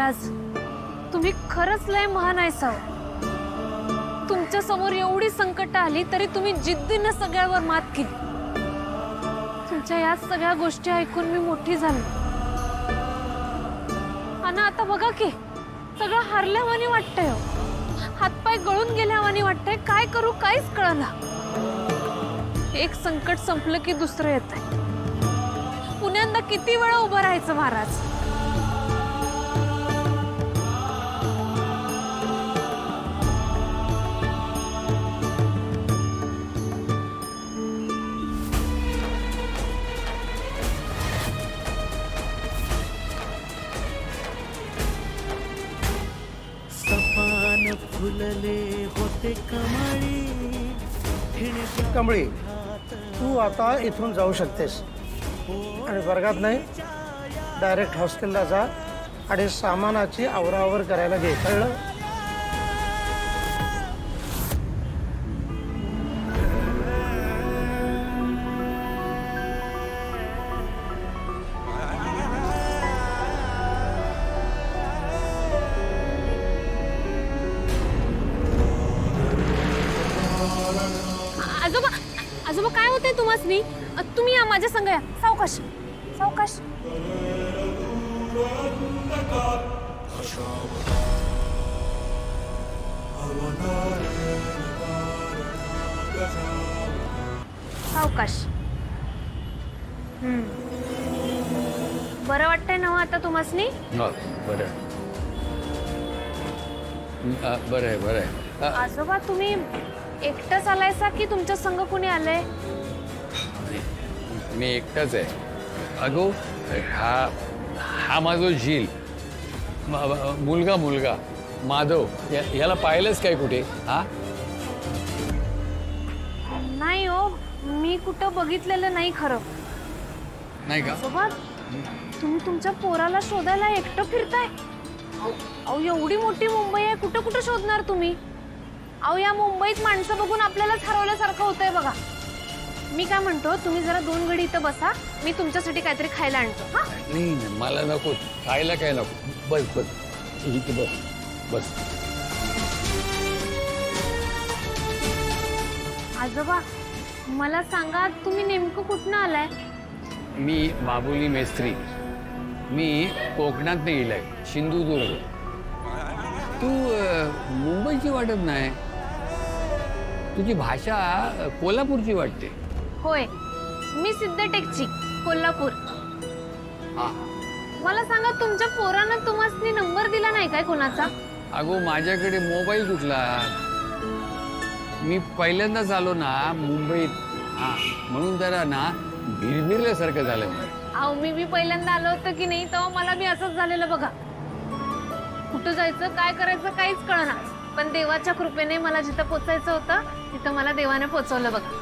महाराज, तुम्ही खरंच लय महान आहेसा। तुमच्या समोर एवढी संकट आली तरी तुम्ही जिद्दीने सगळ्यावर मात केली। तुमच्या या सगळ्या गोष्टी ऐकून मी मोठी झाली आणि आता बघा की सगळं हारल्यावानी वाटतंय। हातपाय गळून गेल्यावानी वाटतंय। काय करू काहीच कळना। एक संकट संपलं की दुसरं येतंय। पुण्यांदा किती वेळा उभं राहायचं महाराज? सपान फुलले होते कमळी। कमळी, तू आता इथून जाऊ शकतेस आणि वर्गात नाही, डायरेक्ट हॉस्टेलला जा आणि सामानाची आवरावर करायला घे, कळलं? आजोबा, आजोबा काय होतंय तुम्हासनी? तुम्ही या माझ्या संग या। सावकाश सावकाश। सावकाश। बरं वाटतंय ना आता तुम्हासनी? बरं बरं आहे। आजोबा तुम्ही एकटंच आलायसा की तुमच्या संग कोणी आलंय? मी एकटाच आहे। अगो हा माझा झील मुलगा माधव, याला पाहिलंच काय कुठे? हा नाही हो, मी कुठं बघितलेलं नाही खरं। नाही का? आजोबा तुम्ही तुमच्या पोराला शोधायला एकटं फिरताय? अहो एवढी मोठी मुंबई आहे, कुठं कुठं शोधणार तुम्ही? अहो या मुंबईत माणसं बघून आपल्यालाच हरवल्यासारखं होतंय बघा। मी काय म्हणतो, तुम्ही जरा 2 घडी इथं बसा, मी तुमच्यासाठी काहीतरी खायला आणतो। हा नाही, मला नको खायला, काय नको। बस इथे बस। आजोबा मला सांगा, तुम्ही नेमकं कुठनं आलाय? मी बाबुली मेस्त्री, मी कोकणात नाही गेलाय, सिंधुदुर्ग। तू मुंबईची वाटत नाही, तुझी भाषा कोल्हापूरची वाटते। होय, मी सिद्धटेकची, कोल्हापूर। मला सांगा, तुमच्या पोरानं तुम्हासनी नंबर दिला नाही काय कोणाचा? अगो माझ्याकडे मोबाईल कुठला? मी पहिल्यांदाच आलो ना मुंबईत, म्हणून जरा ना भिरभिरल्यासारखं झालं। अहो मी पहिल्यांदा आलो होतो की नाही, तेव्हा मला बी असंच झालेलं बघा। कुठं जायचं काय करायचं काहीच कळना, पण देवाच्या कृपेने मला जिथं पोचायचं होतं तिथं मला देवाने पोचवलं बघा।